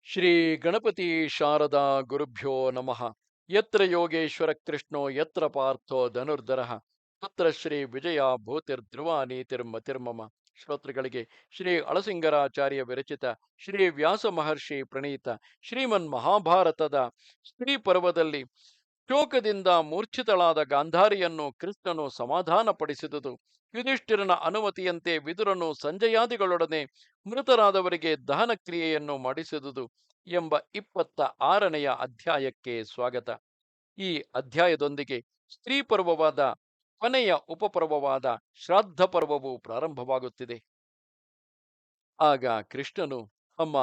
ಶ್ರೀ ಗಣಪತಿ ಶಾರದಾ ಗುರುಭ್ಯೋ ನಮಃ. ಯತ್ರ ಯೋಗೇಶ್ವರ ಕೃಷ್ಣೋ ಯತ್ರ ಪಾರ್ಥೋ ಧನುರ್ಧರಃ ತತ್ರ ಶ್ರೀ ವಿಜಯ ಭೂತಿರ್ಧ್ರುವ ನೀತಿರ್ಮತಿರ್ಮಮ. ಶ್ರೋತೃಗಳಿಗೆ ಶ್ರೀ ಅಳಸಿಂಗರಾಚಾರ್ಯ ವಿರಚಿತ ಶ್ರೀ ವ್ಯಾಸ ಮಹರ್ಷಿ ಪ್ರಣೀತ ಶ್ರೀಮನ್ ಮಹಾಭಾರತದ ಸ್ತ್ರೀ ಪರ್ವದಲ್ಲಿ ಶೋಕದಿಂದ ಮೂರ್ಛಿತಳಾದ ಗಾಂಧಾರಿಯನ್ನು ಕೃಷ್ಣನು ಸಮಾಧಾನಪಡಿಸಿದುದು, ಯುಧಿಷ್ಠಿರನ ಅನುಮತಿಯಂತೆ ವಿದುರನು ಸಂಜಯಾದಿಗಳೊಡನೆ ಮೃತರಾದವರಿಗೆ ದಹನ ಕ್ರಿಯೆಯನ್ನು ಮಾಡಿಸಿದುದು ಎಂಬ 26ನೆಯ ಅಧ್ಯಾಯಕ್ಕೆ ಸ್ವಾಗತ. ಈ ಅಧ್ಯಾಯದೊಂದಿಗೆ ಸ್ತ್ರೀ ಪರ್ವವಾದ ಕೊನೆಯ ಉಪಪರ್ವವಾದ ಶ್ರಾದ್ದ ಪರ್ವವು ಪ್ರಾರಂಭವಾಗುತ್ತಿದೆ. ಆಗ ಕೃಷ್ಣನು, ಅಮ್ಮ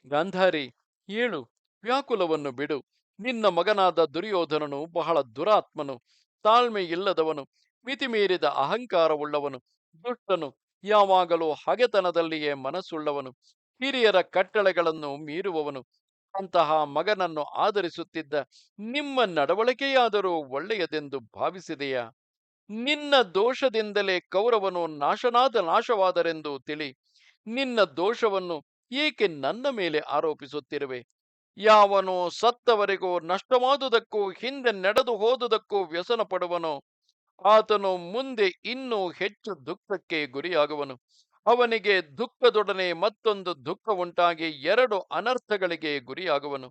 ಗಾಂಧಾರಿ, ಏಳು, ವ್ಯಾಕುಲವನ್ನು ಬಿಡು. ನಿನ್ನ ಮಗನಾದ ದುರ್ಯೋಧನನು ಬಹಳ ದುರಾತ್ಮನು, ತಾಳ್ಮೆ ಇಲ್ಲದವನು, ಮಿತಿಮೀರಿದ ಅಹಂಕಾರವುಳ್ಳವನು, ದುಷ್ಟನು, ಯಾವಾಗಲೂ ಹಗೆತನದಲ್ಲಿಯೇ ಮನಸ್ಸುಳ್ಳವನು, ಹಿರಿಯರ ಕಟ್ಟಳೆಗಳನ್ನು ಮೀರುವವನು. ಅಂತಹ ಮಗನನ್ನು ಆದರಿಸುತ್ತಿದ್ದ ನಿಮ್ಮ ನಡವಳಿಕೆಯಾದರೂ ಒಳ್ಳೆಯದೆಂದು ಭಾವಿಸಿದೆಯಾ? ನಿನ್ನ ದೋಷದಿಂದಲೇ ಕೌರವನು ನಾಶವಾದರೆಂದು ತಿಳಿ. ನಿನ್ನ ದೋಷವನ್ನು ಏಕೆ ನನ್ನ ಮೇಲೆ ಆರೋಪಿಸುತ್ತಿರುವೆ? ಯಾವನು ಸತ್ತವರಿಗೂ ನಷ್ಟವಾದುದಕ್ಕೂ ಹಿಂದೆ ನಡೆದು ಹೋದುದಕ್ಕೂ ವ್ಯಸನ ಪಡುವನೋ ಆತನು ಮುಂದೆ ಇನ್ನೂ ಹೆಚ್ಚು ದುಃಖಕ್ಕೆ ಗುರಿಯಾಗುವನು. ಅವನಿಗೆ ದುಃಖದೊಡನೆ ಮತ್ತೊಂದು ದುಃಖ ಉಂಟಾಗಿ ಎರಡು ಅನರ್ಥಗಳಿಗೆ ಗುರಿಯಾಗುವನು.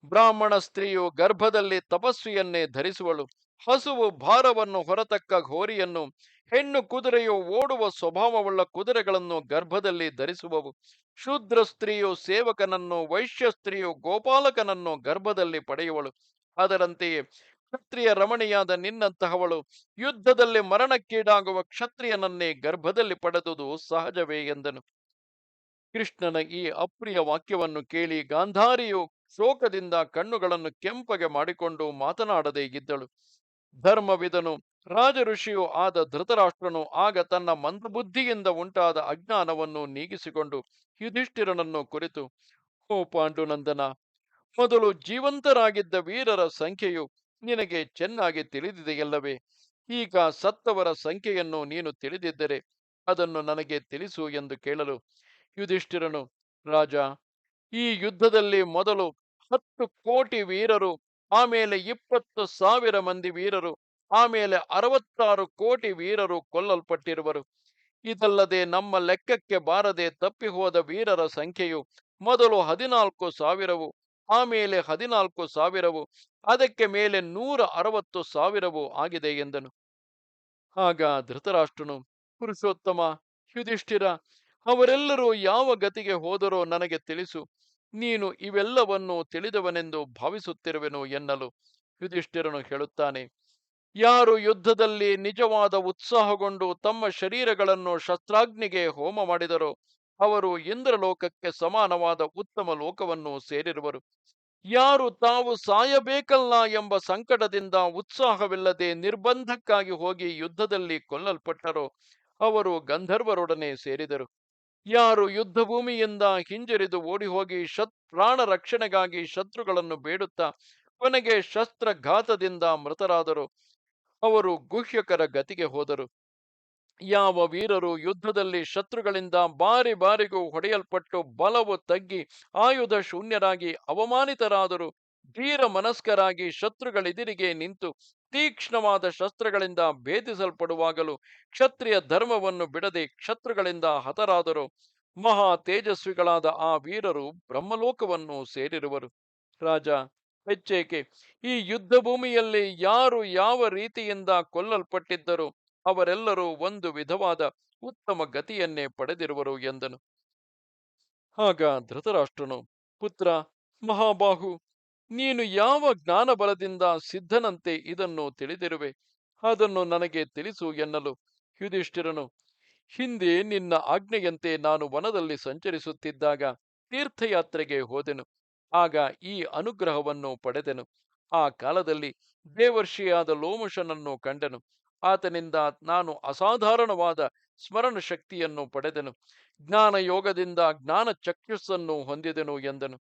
ಬ್ರಾಹ್ಮಣ ಸ್ತ್ರೀಯು ಗರ್ಭದಲ್ಲಿ ತಪಸ್ವಿಯನ್ನೇ ಧರಿಸುವಳು. ಹಸುವು ಭಾರವನ್ನು ಹೊರತಕ್ಕ ಘೋರಿಯನ್ನು, ಹೆಣ್ಣು ಕುದುರೆಯು ಓಡುವ ಸ್ವಭಾವವುಳ್ಳ ಕುದುರೆಗಳನ್ನು ಗರ್ಭದಲ್ಲಿ ಧರಿಸುವವು. ಶೂದ್ರ ಸ್ತ್ರೀಯು ಸೇವಕನನ್ನು, ವೈಶ್ಯ ಸ್ತ್ರೀಯು ಗೋಪಾಲಕನನ್ನು ಗರ್ಭದಲ್ಲಿ ಪಡೆಯುವಳು. ಅದರಂತೆಯೇ ಕ್ಷತ್ರಿಯ ರಮಣಿಯಾದ ನಿನ್ನಂತಹವಳು ಯುದ್ಧದಲ್ಲಿ ಮರಣಕ್ಕೀಡಾಗುವ ಕ್ಷತ್ರಿಯನನ್ನೇ ಗರ್ಭದಲ್ಲಿ ಪಡೆದುದು ಸಹಜವೇ ಎಂದನು. ಕೃಷ್ಣನ ಈ ಅಪ್ರಿಯ ವಾಕ್ಯವನ್ನು ಕೇಳಿ ಗಾಂಧಾರಿಯು ಶೋಕದಿಂದ ಕಣ್ಣುಗಳನ್ನು ಕೆಂಪಗೆ ಮಾಡಿಕೊಂಡು ಮಾತನಾಡದೇ ಇದ್ದಳು. ಧರ್ಮವಿದನು ರಾಜ ಋಷಿಯೂ ಆದ ಧೃತರಾಷ್ಟ್ರನು ಆಗ ತನ್ನ ಮಂದಬುದ್ಧಿಯಿಂದ ಉಂಟಾದ ಅಜ್ಞಾನವನ್ನು ನೀಗಿಸಿಕೊಂಡು ಯುಧಿಷ್ಠಿರನನ್ನು ಕುರಿತು, ಓ ಪಾಂಡುನಂದನ, ಮೊದಲು ಜೀವಂತರಾಗಿದ್ದ ವೀರರ ಸಂಖ್ಯೆಯು ನಿನಗೆ ಚೆನ್ನಾಗಿ ತಿಳಿದಿದೆಯಲ್ಲವೇ? ಈಗ ಸತ್ತವರ ಸಂಖ್ಯೆಯನ್ನು ನೀನು ತಿಳಿದಿದ್ದರೆ ಅದನ್ನು ನನಗೆ ತಿಳಿಸು ಎಂದು ಕೇಳಲು ಯುಧಿಷ್ಠಿರನು, ರಾಜ, ಈ ಯುದ್ಧದಲ್ಲಿ ಮೊದಲು 10 ಕೋಟಿ ವೀರರು, ಆಮೇಲೆ 20,000 ಮಂದಿ ವೀರರು, ಆಮೇಲೆ 66 ಕೋಟಿ ವೀರರು ಕೊಲ್ಲಲ್ಪಟ್ಟಿರುವರು. ಇದಲ್ಲದೆ ನಮ್ಮ ಲೆಕ್ಕಕ್ಕೆ ಬಾರದೆ ತಪ್ಪಿಹೋದ ವೀರರ ಸಂಖ್ಯೆಯು ಮೊದಲು 14,000ವು, ಆಮೇಲೆ 14,000ವು, ಅದಕ್ಕೆ ಮೇಲೆ 160,000ವು ಆಗಿದೆ ಎಂದನು. ಆಗ ಧೃತರಾಷ್ಟ್ರನು, ಪುರುಷೋತ್ತಮ ಯುಧಿಷ್ಠಿರ, ಅವರೆಲ್ಲರೂ ಯಾವ ಗತಿಗೆ ಹೋದರೋ ನನಗೆ ತಿಳಿಸು. ನೀನು ಇವೆಲ್ಲವನ್ನು ತಿಳಿದವನೆಂದು ಭಾವಿಸುತ್ತಿರುವೆನು ಎನ್ನಲು ಯುಧಿಷ್ಠಿರನು ಹೇಳುತ್ತಾನೆ, ಯಾರು ಯುದ್ಧದಲ್ಲಿ ನಿಜವಾದ ಉತ್ಸಾಹಗೊಂಡು ತಮ್ಮ ಶರೀರಗಳನ್ನು ಶಸ್ತ್ರಾಗ್ನಿಗೆ ಹೋಮ ಮಾಡಿದರೋ ಅವರು ಇಂದ್ರಲೋಕಕ್ಕೆ ಸಮಾನವಾದ ಉತ್ತಮ ಲೋಕವನ್ನು ಸೇರಿರುವರು. ಯಾರು ತಾವು ಸಾಯಬೇಕಲ್ಲ ಎಂಬ ಸಂಕಟದಿಂದ ಉತ್ಸಾಹವಿಲ್ಲದೆ ನಿರ್ಬಂಧಕ್ಕಾಗಿ ಹೋಗಿ ಯುದ್ಧದಲ್ಲಿ ಕೊಲ್ಲಲ್ಪಟ್ಟರೋ ಅವರು ಗಂಧರ್ವರೊಡನೆ ಸೇರಿದರು. ಯಾರು ಯುದ್ಧ ಭೂಮಿಯಿಂದ ಹಿಂಜರಿದು ಓಡಿಹೋಗಿ ಪ್ರಾಣ ರಕ್ಷಣೆಗಾಗಿ ಶತ್ರುಗಳನ್ನು ಬೇಡುತ್ತಾ ಕೊನೆಗೆ ಶಸ್ತ್ರಘಾತದಿಂದ ಮೃತರಾದರು ಅವರು ಗುಹ್ಯಕರ ಗತಿಗೆ ಹೋದರು. ಯಾವ ವೀರರು ಯುದ್ಧದಲ್ಲಿ ಶತ್ರುಗಳಿಂದ ಬಾರಿ ಬಾರಿಗೂ ಹೊಡೆಯಲ್ಪಟ್ಟು ಬಲವು ತಗ್ಗಿ ಆಯುಧ ಶೂನ್ಯರಾಗಿ ಅವಮಾನಿತರಾದರು ಧೀರ ಮನಸ್ಕರಾಗಿ ಶತ್ರುಗಳೆದಿರಿಗೆ ನಿಂತು ತೀಕ್ಷ್ಣವಾದ ಶಸ್ತ್ರಗಳಿಂದ ಭೇದಿಸಲ್ಪಡುವಾಗಲೂ ಕ್ಷತ್ರಿಯ ಧರ್ಮವನ್ನು ಬಿಡದೆ ಶತ್ರುಗಳಿಂದ ಹತರಾದರು ಮಹಾ ತೇಜಸ್ವಿಗಳಾದ ಆ ವೀರರು ಬ್ರಹ್ಮಲೋಕವನ್ನು ಸೇರಿರುವರು. ರಾಜ, ಹೆಚ್ಚೇಕೆ ಈ ಯುದ್ಧ ಭೂಮಿಯಲ್ಲಿ ಯಾರು ಯಾವ ರೀತಿಯಿಂದ ಕೊಲ್ಲಲ್ಪಟ್ಟಿದ್ದರು ಅವರೆಲ್ಲರೂ ಒಂದು ವಿಧವಾದ ಉತ್ತಮ ಗತಿಯನ್ನೇ ಪಡೆದಿರುವರು ಎಂದನು. ಆಗ ಧೃತರಾಷ್ಟ್ರನು, ಪುತ್ರ ಮಹಾಬಾಹು, ನೀನು ಯಾವ ಜ್ಞಾನಬಲದಿಂದ ಸಿದ್ಧನಂತೆ ಇದನ್ನು ತಿಳಿದಿರುವೆ? ಅದನ್ನು ನನಗೆ ತಿಳಿಸು ಎನ್ನಲು ಯುಧಿಷ್ಠಿರನು, ಹಿಂದೆ ನಿನ್ನ ಆಜ್ಞೆಯಂತೆ ನಾನು ವನದಲ್ಲಿ ಸಂಚರಿಸುತ್ತಿದ್ದಾಗ ತೀರ್ಥಯಾತ್ರೆಗೆ ಹೋದೆನು. ಆಗ ಈ ಅನುಗ್ರಹವನ್ನು ಪಡೆದೆನು. ಆ ಕಾಲದಲ್ಲಿ ದೇವರ್ಷಿಯಾದ ಲೋಮಶನನ್ನು ಕಂಡೆನು. ಆತನಿಂದ ನಾನು ಅಸಾಧಾರಣವಾದ ಸ್ಮರಣ ಶಕ್ತಿಯನ್ನು ಪಡೆದೆನು. ಜ್ಞಾನ ಯೋಗದಿಂದ ಜ್ಞಾನ ಚಕ್ಷುಸ್ಸನ್ನು ಹೊಂದಿದೆನು ಎಂದನು.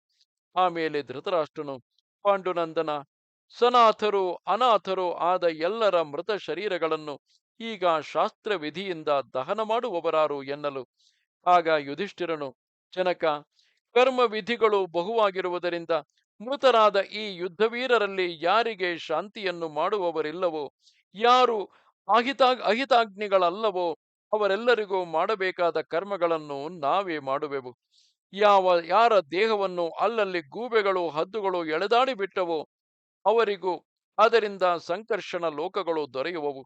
ಆಮೇಲೆ ಧೃತರಾಷ್ಟ್ರನು, ಪಾಂಡುನಂದನ, ಸನಾಥರು ಅನಾಥರು ಆದ ಎಲ್ಲರ ಮೃತ ಶರೀರಗಳನ್ನು ಈಗ ಶಾಸ್ತ್ರವಿಧಿಯಿಂದ ದಹನ ಮಾಡುವವರಾರು ಎನ್ನಲು ಆಗ ಯುಧಿಷ್ಠಿರನು, ಜನಕ, ಕರ್ಮ ವಿಧಿಗಳು ಬಹುವಾಗಿರುವುದರಿಂದ ಮೃತರಾದ ಈ ಯುದ್ಧವೀರರಲ್ಲಿ ಯಾರಿಗೆ ಶಾಂತಿಯನ್ನು ಮಾಡುವವರಿಲ್ಲವೋ, ಯಾರು ಅಹಿತಾಗ್ನಿಗಳಲ್ಲವೋ ಅವರೆಲ್ಲರಿಗೂ ಮಾಡಬೇಕಾದ ಕರ್ಮಗಳನ್ನು ನಾವೇ ಮಾಡುವೆವು. ಯಾರ ದೇಹವನ್ನು ಅಲ್ಲಲ್ಲಿ ಗೂಬೆಗಳು ಹದ್ದುಗಳು ಎಳೆದಾಡಿ ಬಿಟ್ಟವೋ ಅವರಿಗೂ ಅದರಿಂದ ಸಂಕರ್ಷಣ ಲೋಕಗಳು ದೊರೆಯುವವು.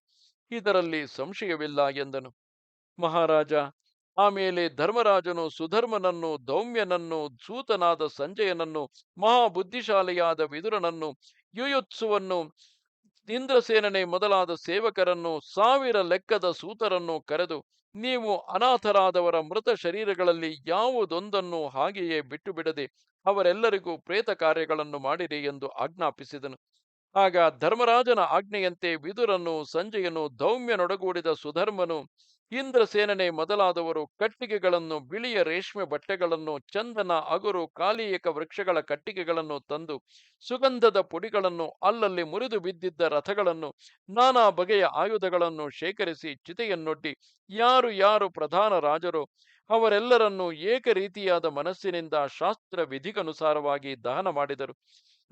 ಇದರಲ್ಲಿ ಸಂಶಯವಿಲ್ಲ ಎಂದನು. ಮಹಾರಾಜ ಆಮೇಲೆ ಧರ್ಮರಾಜನು ಸುಧರ್ಮನನ್ನು, ಧೌಮ್ಯನನ್ನು, ಸೂತನಾದ ಸಂಜಯನನ್ನು, ಮಹಾಬುದ್ಧಿಶಾಲಿಯಾದ ವಿದುರನನ್ನು, ಯುಯುತ್ಸುವನ್ನು, ಇಂದ್ರಸೇನನೆ ಮೊದಲಾದ ಸೇವಕರನ್ನು, 1000 ಲೆಕ್ಕದ ಸೂತರನ್ನು ಕರೆದು, ನೀವು ಅನಾಥರಾದವರ ಮೃತ ಶರೀರಗಳಲ್ಲಿ ಯಾವುದೊಂದನ್ನು ಹಾಗೆಯೇ ಬಿಟ್ಟು ಬಿಡದೆ ಅವರೆಲ್ಲರಿಗೂ ಪ್ರೇತ ಕಾರ್ಯಗಳನ್ನು ಮಾಡಿರಿ ಎಂದು ಆಜ್ಞಾಪಿಸಿದನು. ಆಗ ಧರ್ಮರಾಜನ ಆಜ್ಞೆಯಂತೆ ವಿದುರನು, ಸಂಜಯನು, ಧೌಮ್ಯನೊಡಗೂಡಿದ ಸುಧರ್ಮನು, ಇಂದ್ರಸೇನನೆ ಮೊದಲಾದವರು ಕಟ್ಟಿಗೆಗಳನ್ನು, ಬಿಳಿಯ ರೇಷ್ಮೆ ಬಟ್ಟೆಗಳನ್ನು, ಚಂದನ, ಅಗುರು, ಕಾಲೀಯಕ ವೃಕ್ಷಗಳ ಕಟ್ಟಿಗೆಗಳನ್ನು ತಂದು, ಸುಗಂಧದ ಪುಡಿಗಳನ್ನು, ಅಲ್ಲಲ್ಲಿ ಮುರಿದು ಬಿದ್ದಿದ್ದ ರಥಗಳನ್ನು, ನಾನಾ ಬಗೆಯ ಆಯುಧಗಳನ್ನು ಶೇಖರಿಸಿ ಚಿತೆಯನ್ನೊಡ್ಡಿ, ಯಾರು ಯಾರು ಪ್ರಧಾನ ರಾಜರೋ ಅವರೆಲ್ಲರನ್ನೂ ಏಕರೀತಿಯಾದ ಮನಸ್ಸಿನಿಂದ ಶಾಸ್ತ್ರ ವಿಧಿಗನುಸಾರವಾಗಿ ದಹನ ಮಾಡಿದರು.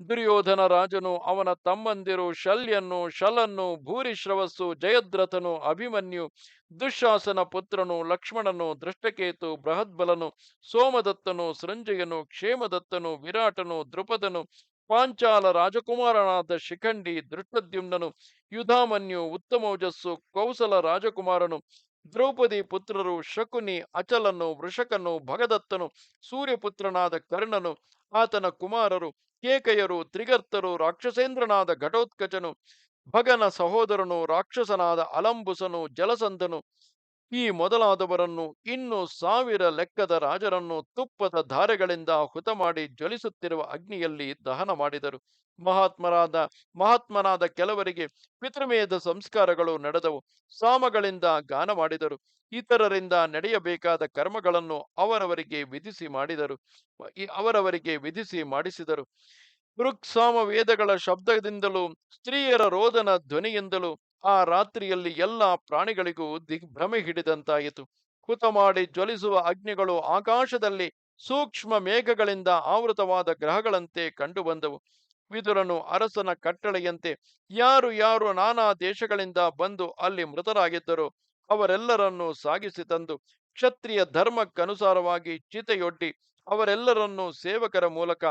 ದುರ್ಯೋಧನ ರಾಜನು, ಅವನ ತಮ್ಮಂದಿರು ಶಲ್ಯನ್ನು, ಶಲನ್ನು, ಭೂರಿಶ್ರವಸ್ಸು, ಜಯದ್ರಥನು, ಅಭಿಮನ್ಯು, ದುಶ್ಯಾಸನ ಪುತ್ರನು, ಲಕ್ಷ್ಮಣನು, ದೃಷ್ಟಕೇತು, ಬೃಹದ್ಬಲನು, ಸೋಮದತ್ತನು, ಸೃಂಜಯನು, ಕ್ಷೇಮದತ್ತನು, ವಿರಾಟನು, ದೃಪದನು, ಪಾಂಚಾಲ ರಾಜಕುಮಾರನಾದ ಶಿಖಂಡಿ, ದೃಷ್ಟದ್ಯುಮ್ನನು, ಯುಧಾಮನ್ಯು, ಉತ್ತಮೋಜಸ್ಸು, ಕೌಸಲ ರಾಜಕುಮಾರನು, ದ್ರೌಪದಿ ಪುತ್ರರು, ಶಕುನಿ, ಅಚಲನು, ವೃಷಕನು, ಭಗದತ್ತನು, ಸೂರ್ಯಪುತ್ರನಾದ ಕರ್ಣನು, ಆತನ ಕುಮಾರರು, ಕೇಕಯರು, ತ್ರಿಗರ್ತರು, ರಾಕ್ಷಸೇಂದ್ರನಾದ ಘಟೋತ್ಕಚನು, ಭಗನ ಸಹೋದರನು, ರಾಕ್ಷಸನಾದ ಅಲಂಬುಸನು, ಜಲಸಂಧನು, ಈ ಮೊದಲಾದವರನ್ನು, ಇನ್ನು 1000 ಲೆಕ್ಕದ ರಾಜರನ್ನು ತುಪ್ಪದ ಧಾರೆಗಳಿಂದ ಹುತ ಮಾಡಿ ಜ್ವಲಿಸುತ್ತಿರುವ ಅಗ್ನಿಯಲ್ಲಿ ದಹನ ಮಾಡಿದರು. ಮಹಾತ್ಮನಾದ ಕೆಲವರಿಗೆ ಪಿತೃಮೇಧ ಸಂಸ್ಕಾರಗಳು ನಡೆದವು. ಸಾಮಗಳಿಂದ ಗಾನ ಮಾಡಿದರು. ಇತರರಿಂದ ನಡೆಯಬೇಕಾದ ಕರ್ಮಗಳನ್ನು ಅವರವರಿಗೆ ವಿಧಿಸಿ ಮಾಡಿಸಿದರು. ಋಕ್ಸಾಮ ವೇದಗಳ ಶಬ್ದದಿಂದಲೂ ಸ್ತ್ರೀಯರ ರೋದನ ಧ್ವನಿಯಿಂದಲೂ ಆ ರಾತ್ರಿಯಲ್ಲಿ ಎಲ್ಲಾ ಪ್ರಾಣಿಗಳಿಗೂ ದಿಗ್ಭ್ರಮೆ ಹಿಡಿದಂತಾಯಿತು. ಹುತ ಮಾಡಿ ಜ್ವಲಿಸುವ ಅಗ್ನಿಗಳು ಆಕಾಶದಲ್ಲಿ ಸೂಕ್ಷ್ಮ ಮೇಘಗಳಿಂದ ಆವೃತವಾದ ಗ್ರಹಗಳಂತೆ ಕಂಡುಬಂದವು. ವಿದುರನು ಅರಸನ ಕಟ್ಟಳೆಯಂತೆ ಯಾರು ಯಾರು ನಾನಾ ದೇಶಗಳಿಂದ ಬಂದು ಅಲ್ಲಿ ಮೃತರಾಗಿದ್ದರೋ ಅವರೆಲ್ಲರನ್ನೂ ಸಾಗಿಸಿ ತಂದು ಕ್ಷತ್ರಿಯ ಧರ್ಮಕ್ಕನುಸಾರವಾಗಿ ಚಿತೆಯೊಡ್ಡಿ ಅವರೆಲ್ಲರನ್ನೂ ಸೇವಕರ ಮೂಲಕ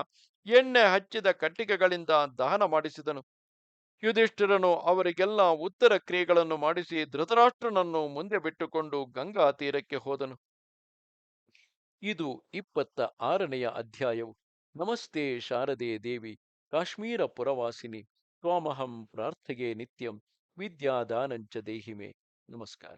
ಎಣ್ಣೆ ಹಚ್ಚಿದ ಕಟ್ಟಿಗೆಗಳಿಂದ ದಹನ ಮಾಡಿಸಿದನು. ಯುಧಿಷ್ಠಿರನು ಅವರಿಗೆಲ್ಲ ಉತ್ತರ ಕ್ರಿಯೆಗಳನ್ನು ಮಾಡಿಸಿ ಧೃತರಾಷ್ಟ್ರನನ್ನು ಮುಂದೆ ಬಿಟ್ಟುಕೊಂಡು ಗಂಗಾ ತೀರಕ್ಕೆ ಹೋದನು. ಇದು 26ನೆಯ ಅಧ್ಯಾಯವು. ನಮಸ್ತೆ ಶಾರದೆ ದೇವಿ, ಕಾಶ್ಮೀರ ಪುರವಾಸಿನಿ, ತ್ವಾಮಹಂ ಪ್ರಾರ್ಥೆಯೇ ನಿತ್ಯಂ, ವಿದ್ಯಾದಾನಂಚ ದೇಹಿಮೆ. ನಮಸ್ಕಾರ.